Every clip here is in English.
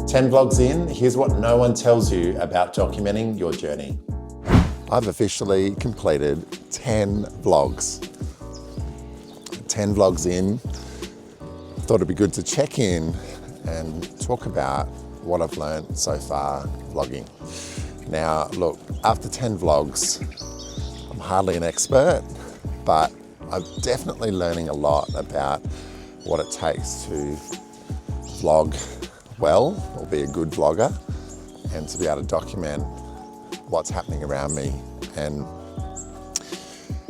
10 vlogs in, here's what no one tells you about documenting your journey. I've officially completed 10 vlogs. 10 vlogs in, thought it'd be good to check in and talk about what I've learned so far vlogging. Now, look, after 10 vlogs, I'm hardly an expert, but I'm definitely learning a lot about what it takes to vlog well, or be a good vlogger, and to be able to document what's happening around me. And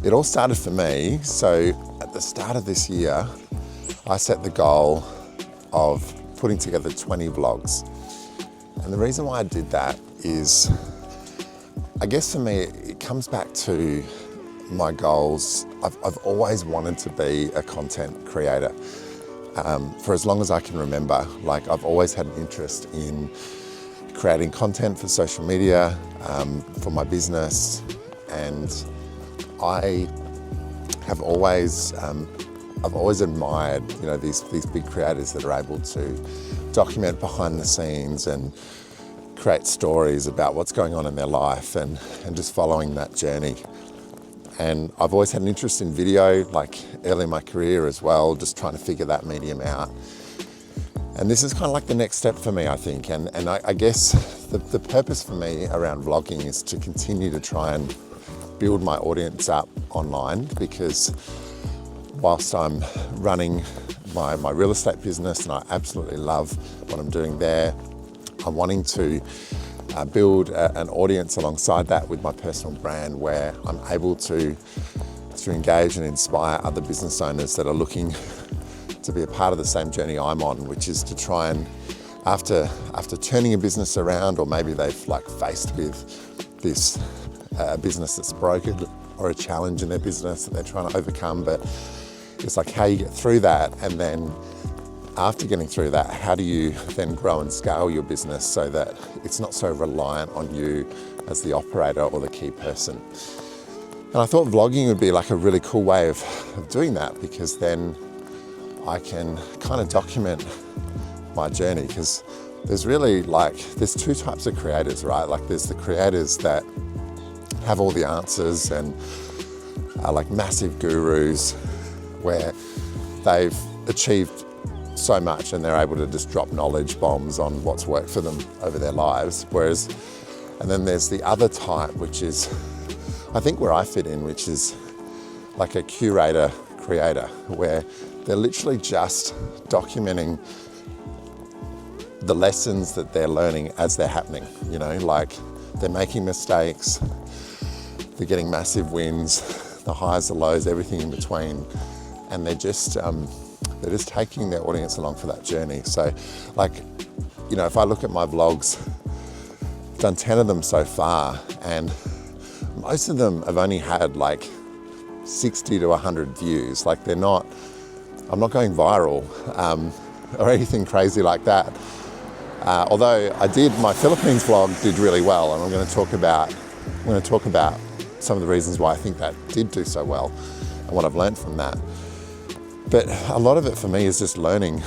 it all started for me. So at the start of this year, I set the goal of putting together 20 vlogs. And the reason why I did that is, I guess for me, it comes back to my goals. I've always wanted to be a content creator. For as long as I can remember, like I've always had an interest in creating content for social media, for my business, and I have always, I've always admired, these big creators that are able to document behind the scenes and create stories about what's going on in their life and just following that journey. And I've always had an interest in video, like early in my career as well, just trying to figure that medium out. And this is kind of like the next step for me, I think. And I guess the purpose for me around vlogging is to continue to try and build my audience up online, because whilst I'm running my real estate business and I absolutely love what I'm doing there, I'm wanting to build an audience alongside that with my personal brand, where I'm able to engage and inspire other business owners that are looking to be a part of the same journey I'm on, which is to try and, after turning a business around, or maybe they've faced with this business that's broken or a challenge in their business that they're trying to overcome, but it's like how you get through that, and then after getting through that, how do you then grow and scale your business so that it's not so reliant on you as the operator or the key person? And I thought vlogging would be like a really cool way of doing that, because then I can kind of document my journey, because there's really there's two types of creators, right? Like there's the creators that have all the answers and are like massive gurus, where they've achieved so much and they're able to just drop knowledge bombs on what's worked for them over their lives. And then there's the other type, which is, I think, where I fit in, which is like a curator creator, where they're literally just documenting the lessons that they're learning as they're happening. Like they're making mistakes, they're getting massive wins, the highs, the lows, everything in between, and they're just taking their audience along for that journey. So if I look at my vlogs, I've done 10 of them so far, and most of them have only had 60 to 100 views. I'm not going viral or anything crazy like that. Although my Philippines vlog did really well, and I'm going to talk about some of the reasons why I think that did do so well and what I've learned from that. But a lot of it for me is just learning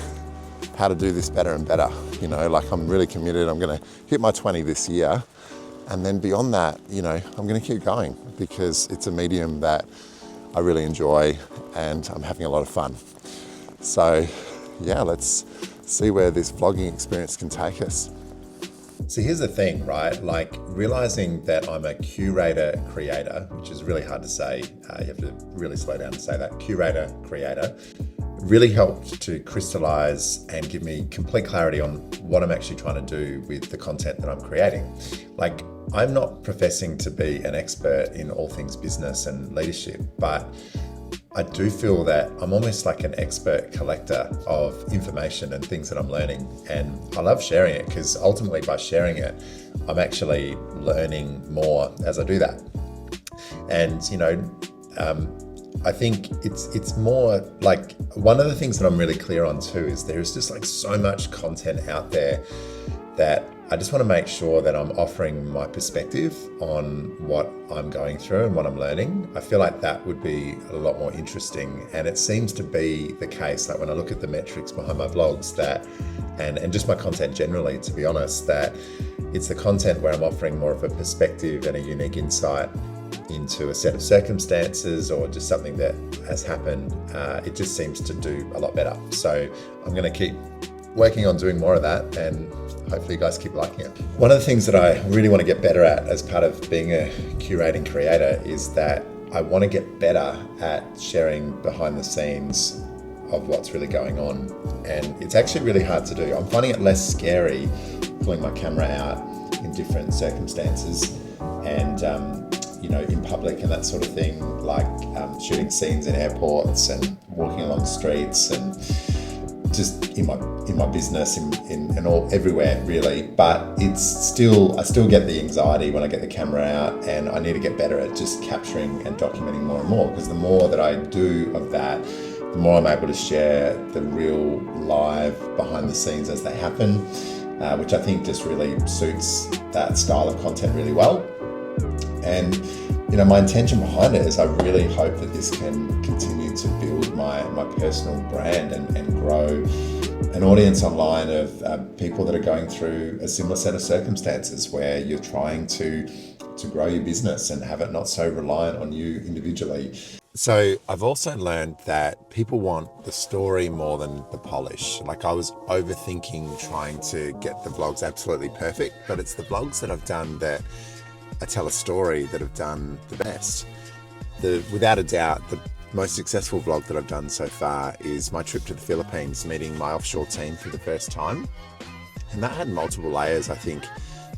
how to do this better and better. I'm really committed. I'm going to hit my 20 this year. And then beyond that, I'm going to keep going, because it's a medium that I really enjoy and I'm having a lot of fun. So yeah, let's see where this vlogging experience can take us. So here's the thing, right? Realizing that I'm a curator creator, which is really hard to say. You have to really slow down to say that. Curator creator really helped to crystallize and give me complete clarity on what I'm actually trying to do with the content that I'm creating. I'm not professing to be an expert in all things business and leadership, but I do feel that I'm almost like an expert collector of information and things that I'm learning. And I love sharing it, because ultimately by sharing it, I'm actually learning more as I do that. And, I think it's more one of the things that I'm really clear on too is there's just so much content out there that I just want to make sure that I'm offering my perspective on what I'm going through and what I'm learning. I feel like that would be a lot more interesting. And it seems to be the case that when I look at the metrics behind my vlogs that, and just my content generally, to be honest, that it's the content where I'm offering more of a perspective and a unique insight into a set of circumstances or just something that has happened. It just seems to do a lot better. So I'm going to keep working on doing more of that, and hopefully you guys keep liking it. One of the things that I really want to get better at as part of being a curating creator is that I want to get better at sharing behind the scenes of what's really going on. And it's actually really hard to do. I'm finding it less scary pulling my camera out in different circumstances and in public and that sort of thing, like shooting scenes in airports and walking along streets and just in my business in all everywhere really. But I still get the anxiety when I get the camera out, and I need to get better at just capturing and documenting more and more, because the more that I do of that, the more I'm able to share the real live behind the scenes as they happen, which I think just really suits that style of content really well. And my intention behind it is I really hope that this can continue to build my personal brand and grow an audience online of people that are going through a similar set of circumstances where you're trying to grow your business and have it not so reliant on you individually. So I've also learned that people want the story more than the polish. Like, I was overthinking trying to get the vlogs absolutely perfect, but it's the vlogs that I've done that I tell a story that have done the best. Without a doubt, the most successful vlog that I've done so far is my trip to the Philippines, meeting my offshore team for the first time. And that had multiple layers, I think,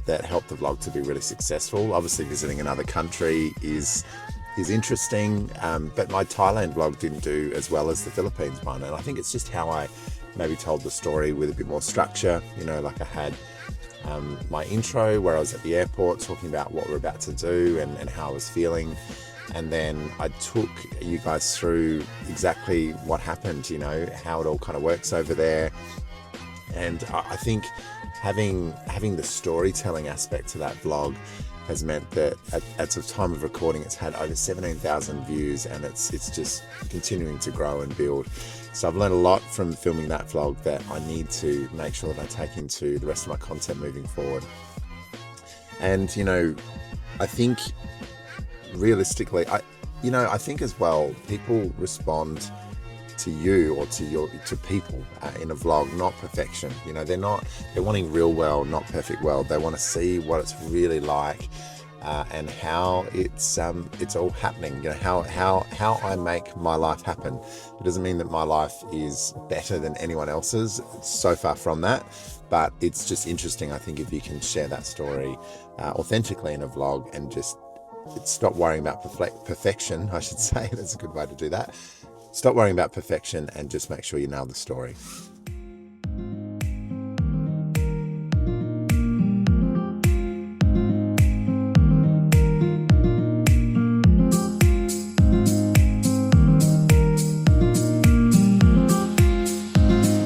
that helped the vlog to be really successful. Obviously, visiting another country is interesting, but my Thailand vlog didn't do as well as the Philippines one. And I think it's just how I maybe told the story with a bit more structure. Like I had my intro where I was at the airport talking about what we're about to do and how I was feeling. And then I took you guys through exactly what happened, how it all kind of works over there. And I think having the storytelling aspect to that vlog has meant that at the time of recording, it's had over 17,000 views, and it's just continuing to grow and build. So I've learned a lot from filming that vlog that I need to make sure that I take into the rest of my content moving forward. And, I think realistically, I think as well, people respond to you or to people in a vlog, not perfection. They're wanting real well, not perfect well. They want to see what it's really like and how it's all happening. How I make my life happen. It doesn't mean that my life is better than anyone else's. It's so far from that, but it's just interesting, I think, if you can share that story authentically in a vlog and just stop worrying about perfection, I should say. That's a good way to do that. Stop worrying about perfection and just make sure you nail the story.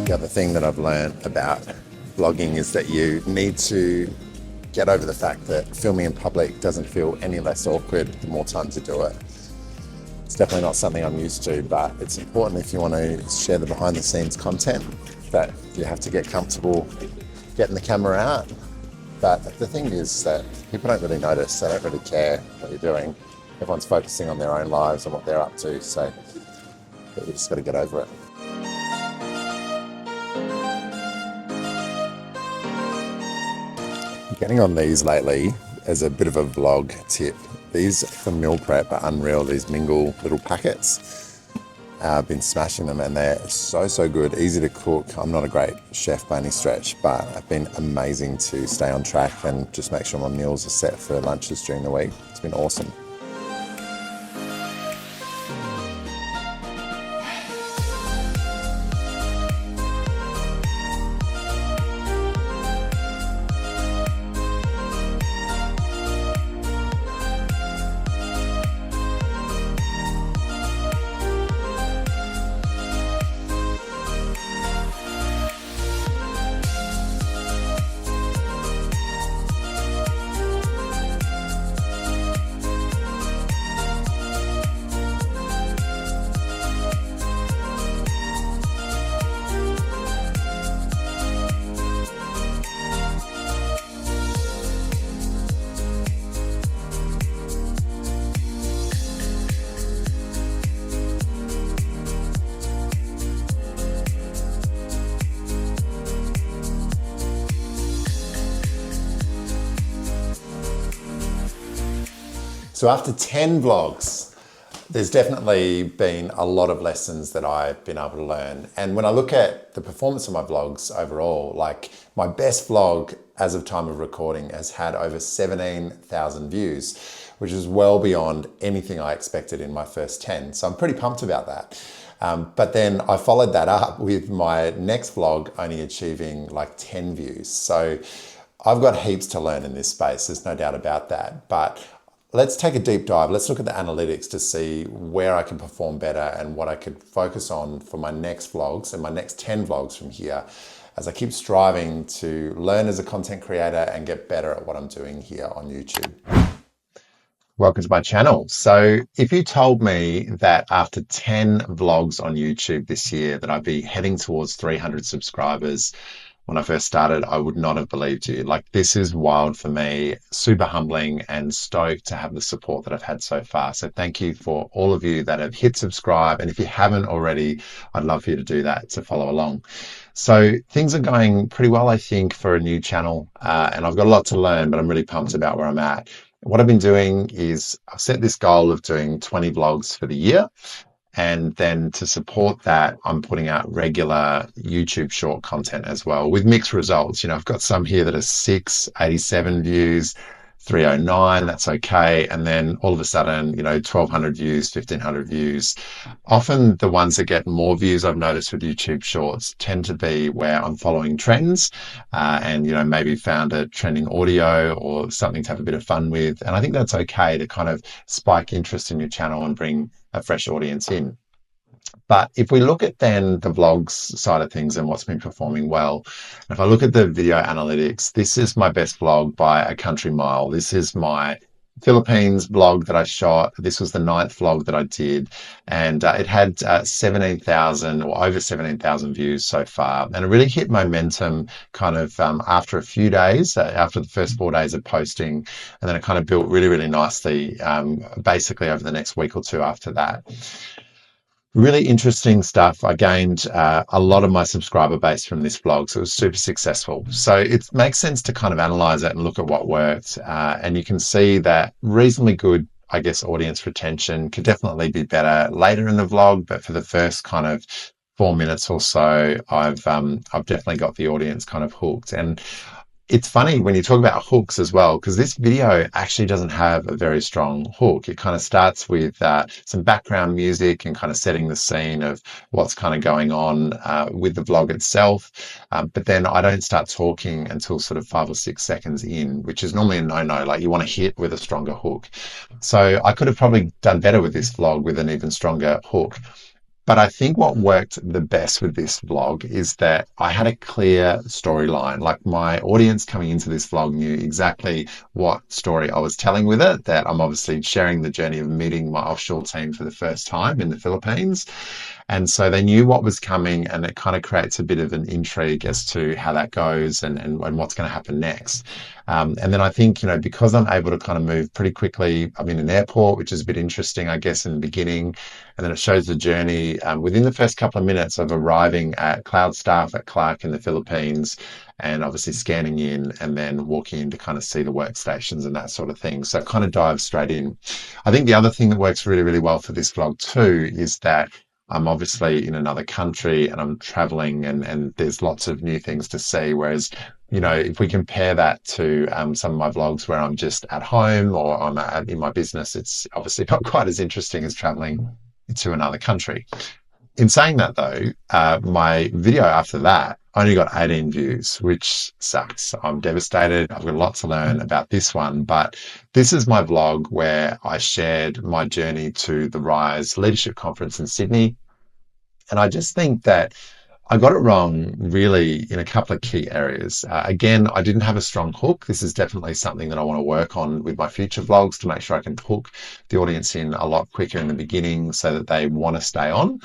The other thing that I've learned about vlogging is that you need to get over the fact that filming in public doesn't feel any less awkward the more times you do it. It's definitely not something I'm used to, but it's important if you want to share the behind the scenes content that you have to get comfortable getting the camera out. But the thing is that people don't really notice, they don't really care what you're doing. Everyone's focusing on their own lives and what they're up to, so you just got to get over it. Getting on these lately as a bit of a vlog tip. These for meal prep are unreal, these Mingle little packets. I've been smashing them and they're so good, easy to cook. I'm not a great chef by any stretch, but have been amazing to stay on track and just make sure my meals are set for lunches during the week. It's been awesome. So after 10 vlogs, there's definitely been a lot of lessons that I've been able to learn. And when I look at the performance of my vlogs overall, like my best vlog as of time of recording has had over 17,000 views, which is well beyond anything I expected in my first 10. So I'm pretty pumped about that. But then I followed that up with my next vlog only achieving like 10 views. So I've got heaps to learn in this space, there's no doubt about that. But let's take a deep dive. Let's look at the analytics to see where I can perform better and what I could focus on for my next vlogs and my next 10 vlogs from here, as I keep striving to learn as a content creator and get better at what I'm doing here on YouTube. Welcome to my channel. So if you told me that after 10 vlogs on YouTube this year that I'd be heading towards 300 subscribers when I first started, I would not have believed you. Like, this is wild for me, super humbling and stoked to have the support that I've had so far. So thank you for all of you that have hit subscribe. And if you haven't already, I'd love for you to do that to follow along. So things are going pretty well, I think, for a new channel. And I've got a lot to learn, but I'm really pumped about where I'm at. What I've been doing is I've set this goal of doing 20 vlogs for the year. And then to support that, I'm putting out regular YouTube short content as well with mixed results. You know, I've got some here that are 687 views, 309, that's okay. And then all of a sudden, you know, 1,200 views, 1,500 views. Often the ones that get more views, I've noticed with YouTube shorts, tend to be where I'm following trends and, you know, maybe found a trending audio or something to have a bit of fun with. And I think that's okay to kind of spike interest in your channel and bring a fresh audience in. But if we look at then the vlogs side of things and what's been performing well, if I look at the video analytics, this is my best vlog by a country mile. This is my Philippines vlog that I shot. This was the 9th vlog that I did, and it had 17,000 or over 17,000 views so far. And it really hit momentum kind of after a few days, after the first 4 days of posting, and then it kind of built really, really nicely, basically over the next week or two after that. Really interesting stuff. I gained a lot of my subscriber base from this vlog, so it was super successful. So it makes sense to kind of analyze it and look at what worked. And you can see that reasonably good, I guess, audience retention could definitely be better later in the vlog. But for the first kind of 4 minutes or so, I've definitely got the audience kind of hooked. And it's funny when you talk about hooks as well, because this video actually doesn't have a very strong hook. It kind of starts with some background music and kind of setting the scene of what's kind of going on with the vlog itself. But then I don't start talking until sort of 5 or 6 seconds in, which is normally a no-no. Like, you want to hit with a stronger hook. So I could have probably done better with this vlog with an even stronger hook. But I think what worked the best with this vlog is that I had a clear storyline. Like, my audience coming into this vlog knew exactly what story I was telling with it, that I'm obviously sharing the journey of meeting my offshore team for the first time in the Philippines. And so they knew what was coming, and it kind of creates a bit of an intrigue as to how that goes and what's going to happen next. And then I think, you know, because I'm able to kind of move pretty quickly, I'm in an airport, which is a bit interesting, I guess, in the beginning. And then it shows the journey within the first couple of minutes of arriving at Cloud Staff at Clark in the Philippines, and obviously scanning in and then walking in to kind of see the workstations and that sort of thing. So it kind of dives straight in. I think the other thing that works really, really well for this vlog too is that I'm obviously in another country and I'm traveling, and there's lots of new things to see. Whereas, you know, if we compare that to some of my vlogs where I'm just at home or I'm in my business, it's obviously not quite as interesting as traveling to another country. In saying that though, my video after that only got 18 views, which sucks. I'm devastated. I've got a lot to learn about this one, but this is my vlog where I shared my journey to the Rise Leadership Conference in Sydney. And I just think that I got it wrong really in a couple of key areas. Again, I didn't have a strong hook. This is definitely something that I want to work on with my future vlogs to make sure I can hook the audience in a lot quicker in the beginning so that they want to stay on.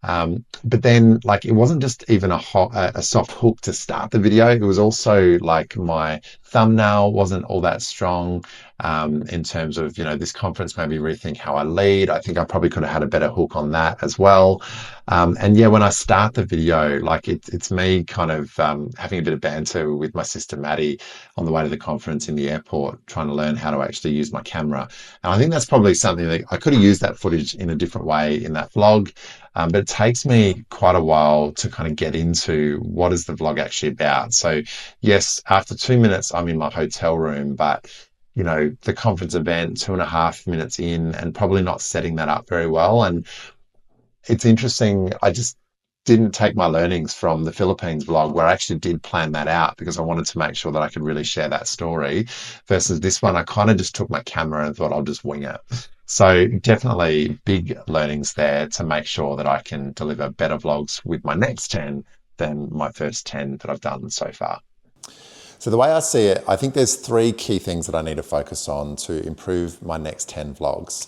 But then, like, it wasn't just even a soft hook to start the video. It was also like my thumbnail wasn't all that strong. in terms of, this conference made me rethink how I lead. I think I probably could have had a better hook on that as well. And yeah, when I start the video, like it's me kind of having a bit of banter with my sister Maddie on the way to the conference in the airport, trying to learn how to actually use my camera. And I think that's probably something that I could have used that footage in a different way in that vlog. But it takes me quite a while to kind of get into what is the vlog actually about. So yes, after 2 minutes, I'm in my hotel room, but the conference event, 2.5 minutes in, and probably not setting that up very well. And it's interesting. I just didn't take my learnings from the Philippines vlog where I actually did plan that out because I wanted to make sure that I could really share that story versus this one. I kind of just took my camera and thought I'll just wing it. So definitely big learnings there to make sure that I can deliver better vlogs with my next 10 than my first 10 that I've done so far. So the way I see it, I think there's 3 key things that I need to focus on to improve my next 10 vlogs.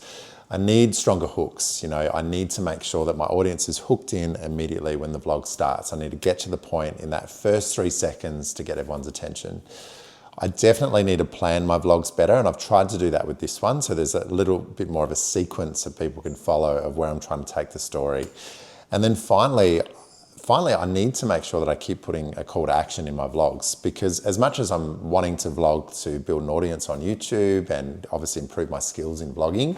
I need stronger hooks. I need to make sure that my audience is hooked in immediately when the vlog starts. I need to get to the point in that first 3 seconds to get everyone's attention. I definitely need to plan my vlogs better, and I've tried to do that with this one. So there's a little bit more of a sequence that people can follow of where I'm trying to take the story. And then finally, I need to make sure that I keep putting a call to action in my vlogs, because as much as I'm wanting to vlog to build an audience on YouTube and obviously improve my skills in vlogging,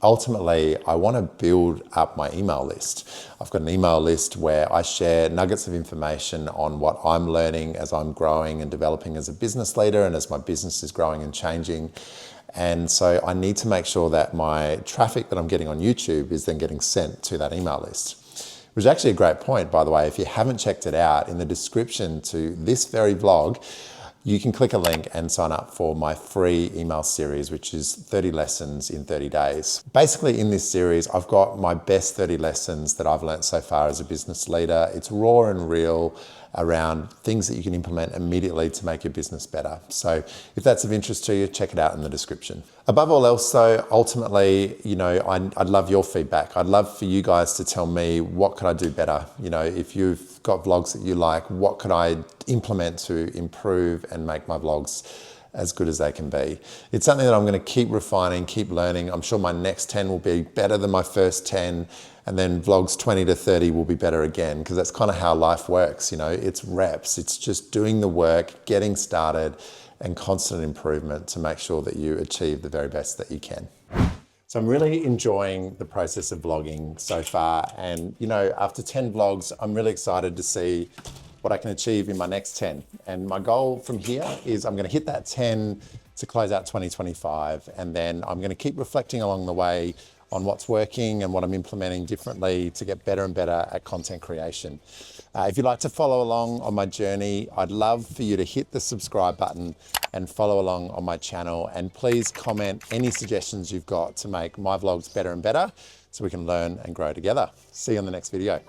ultimately, I want to build up my email list. I've got an email list where I share nuggets of information on what I'm learning as I'm growing and developing as a business leader and as my business is growing and changing. And so I need to make sure that my traffic that I'm getting on YouTube is then getting sent to that email list. Which is actually a great point, by the way. If you haven't checked it out, in the description to this very vlog, you can click a link and sign up for my free email series, which is 30 lessons in 30 days. Basically, in this series, I've got my best 30 lessons that I've learned so far as a business leader. It's raw and real around things that you can implement immediately to make your business better. So if that's of interest to you, check it out in the description. Above all else though, ultimately, I'd love your feedback. I'd love for you guys to tell me, what could I do better? If you've got vlogs that you like, what could I implement to improve and make my vlogs as good as they can be? It's something that I'm going to keep refining, keep learning. I'm sure my next 10 will be better than my first 10. And then vlogs 20 to 30 will be better again, because that's kind of how life works. It's reps. It's just doing the work, getting started, and constant improvement to make sure that you achieve the very best that you can. So I'm really enjoying the process of vlogging so far. And, after 10 vlogs, I'm really excited to see what I can achieve in my next 10. And my goal from here is I'm going to hit that 10 to close out 2025. And then I'm going to keep reflecting along the way on what's working and what I'm implementing differently to get better and better at content creation. If you'd like to follow along on my journey, I'd love for you to hit the subscribe button and follow along on my channel. And please comment any suggestions you've got to make my vlogs better and better so we can learn and grow together. See you on the next video.